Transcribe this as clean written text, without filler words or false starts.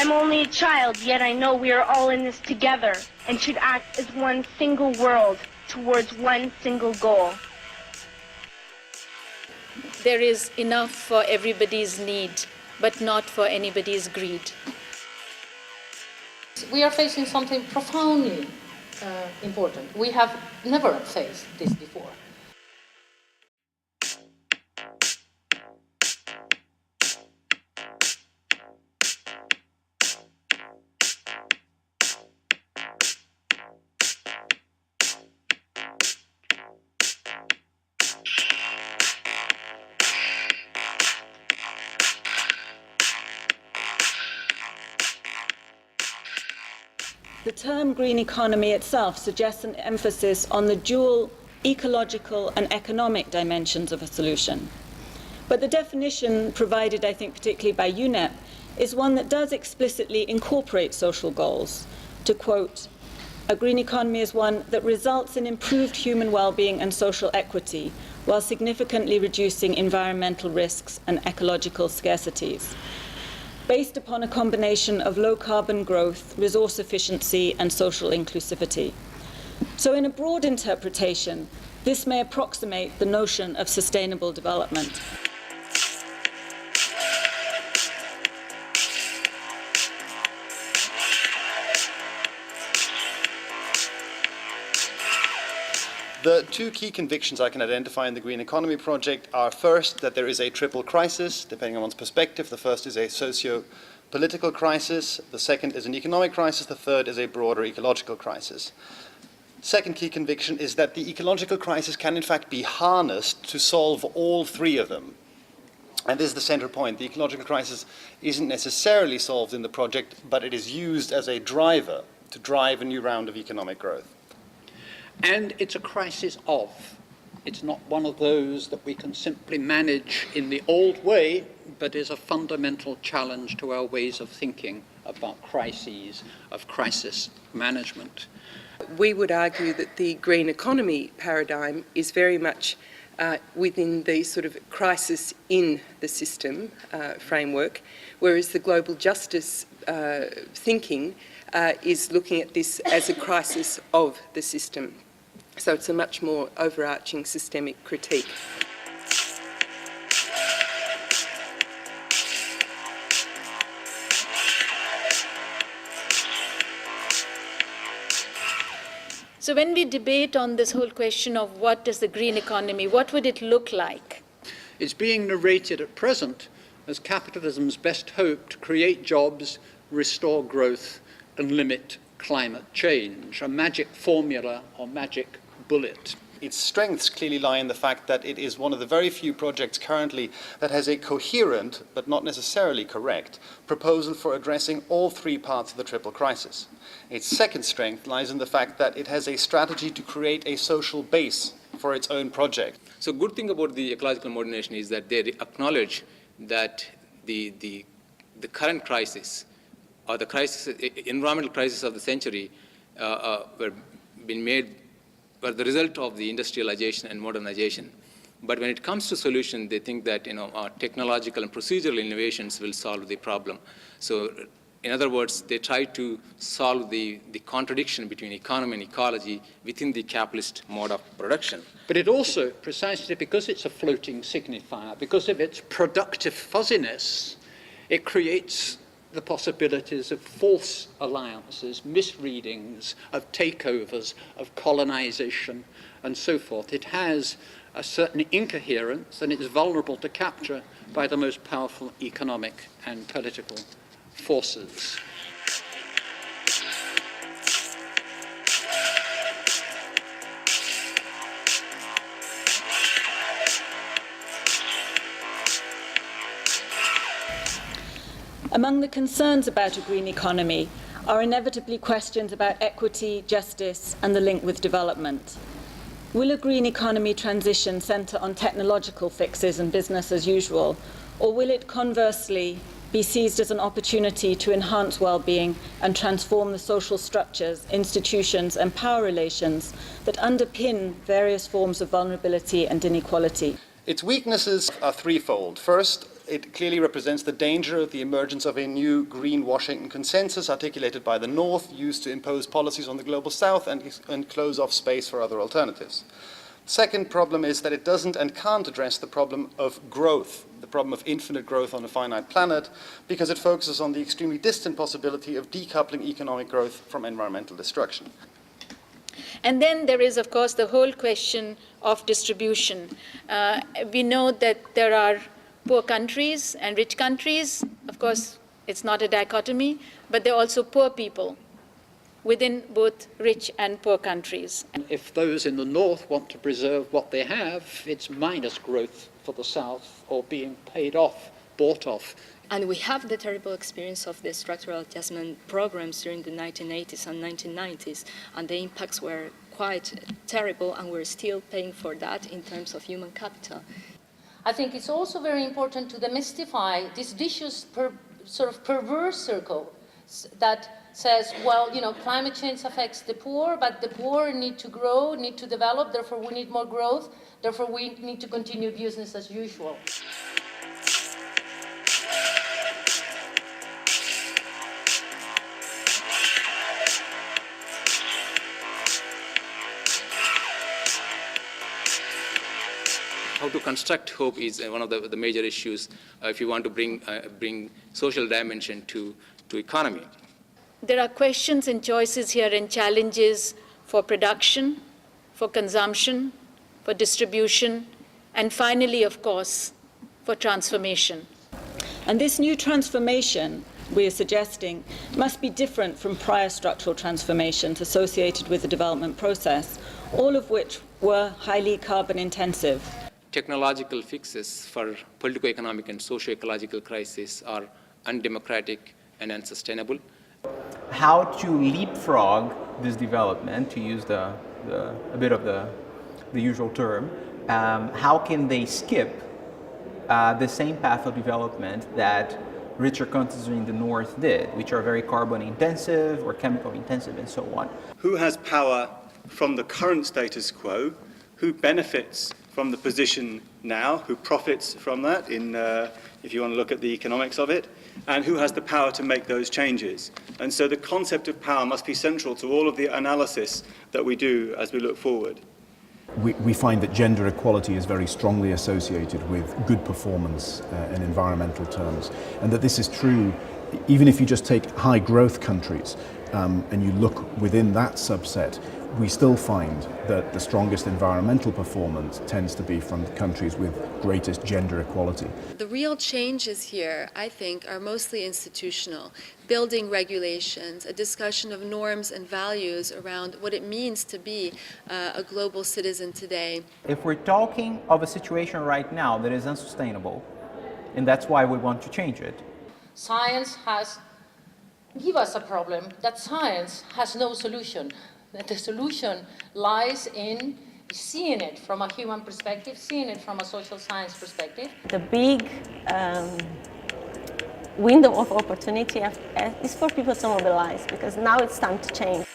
I'm only a child, yet I know we are all in this together and should act as one single world towards one single goal. There is enough for everybody's need, but not for anybody's greed. We are facing something profoundly important. We have never faced this before. The term green economy itself suggests an emphasis on the dual ecological and economic dimensions of a solution. But the definition provided, I think, particularly by UNEP, is one that does explicitly incorporate social goals. To quote, "A green economy is one that results in improved human well-being and social equity, while significantly reducing environmental risks and ecological scarcities, based upon a combination of low-carbon growth, resource efficiency, and social inclusivity." So in a broad interpretation, this may approximate the notion of sustainable development. The two key convictions I can identify in the Green Economy project are, first, that there is a triple crisis, depending on one's perspective. The first is a socio-political crisis, the second is an economic crisis, the third is a broader ecological crisis. Second key conviction is that the ecological crisis can in fact be harnessed to solve all three of them. And this is the center point. The ecological crisis isn't necessarily solved in the project, but it is used as a driver to drive a new round of economic growth. And it's a crisis of. It's not one of those that we can simply manage in the old way, but is a fundamental challenge to our ways of thinking about crises, of crisis management. We would argue that the green economy paradigm is very much within the sort of crisis in the system framework, whereas the global justice thinking is looking at this as a crisis of the system. So it's a much more overarching systemic critique. So when we debate on this whole question of what is the green economy, what would it look like? It's being narrated at present as capitalism's best hope to create jobs, restore growth, and limit climate change, a magic formula or magic bullet. Its strengths clearly lie in the fact that it is one of the very few projects currently that has a coherent, but not necessarily correct, proposal for addressing all three parts of the triple crisis. Its second strength lies in the fact that it has a strategy to create a social base for its own project. So good thing about the ecological modernization is that they acknowledge that the current crisis, or the crisis, environmental crisis of the century, were the result of the industrialization and modernization. But when it comes to solution, they think that our technological and procedural innovations will solve the problem. So in other words, they try to solve the contradiction between economy and ecology within the capitalist mode of production. But it also, precisely because it's a floating signifier, because of its productive fuzziness, it creates the possibilities of false alliances, misreadings, of takeovers, of colonization, and so forth. It has a certain incoherence, and it's vulnerable to capture by the most powerful economic and political forces. Among the concerns about a green economy are inevitably questions about equity, justice, and the link with development. Will a green economy transition centre on technological fixes and business as usual, or will it conversely be seized as an opportunity to enhance well-being and transform the social structures, institutions, and power relations that underpin various forms of vulnerability and inequality? Its weaknesses are threefold. First, it clearly represents the danger of the emergence of a new green Washington consensus articulated by the North, used to impose policies on the global South and close off space for other alternatives. Second problem is that it doesn't and can't address the problem of growth, the problem of infinite growth on a finite planet, because it focuses on the extremely distant possibility of decoupling economic growth from environmental destruction. And then there is, of course, the whole question of distribution. We know that there are poor countries and rich countries. Of course, it's not a dichotomy, but there are also poor people within both rich and poor countries. If those in the north want to preserve what they have, it's minus growth for the south, or being paid off, bought off. And we have the terrible experience of the structural adjustment programs during the 1980s and 1990s, and the impacts were quite terrible, and we're still paying for that in terms of human capital. I think it's also very important to demystify this vicious, sort of perverse circle that says, well, you know, climate change affects the poor, but the poor need to grow, need to develop, therefore we need more growth, therefore we need to continue business as usual. How to construct hope is one of the major issues if you want to bring social dimension to economy. There are questions and choices here and challenges for production, for consumption, for distribution, and finally, of course, for transformation. And this new transformation we are suggesting must be different from prior structural transformations associated with the development process, all of which were highly carbon intensive. Technological fixes for politico-economic and socio-ecological crises are undemocratic and unsustainable. How to leapfrog this development, to use a bit of the usual term, how can they skip the same path of development that richer countries in the north did, which are very carbon intensive or chemical intensive and so on. Who has power from the current status quo? Who benefits from the position now? Who profits from that, if you want to look at the economics of it? And who has the power to make those changes? And so the concept of power must be central to all of the analysis that we do as we look forward. We find that gender equality is very strongly associated with good performance in environmental terms, and that this is true even if you just take high growth countries and you look within that subset. We still find that the strongest environmental performance tends to be from countries with greatest gender equality. The real changes here, I think, are mostly institutional. Building regulations, a discussion of norms and values around what it means to be a global citizen today. If we're talking of a situation right now that is unsustainable, and that's why we want to change it. Science has given us a problem that science has no solution. That the solution lies in seeing it from a human perspective, seeing it from a social science perspective. The big window of opportunity is for people to mobilize, because now it's time to change.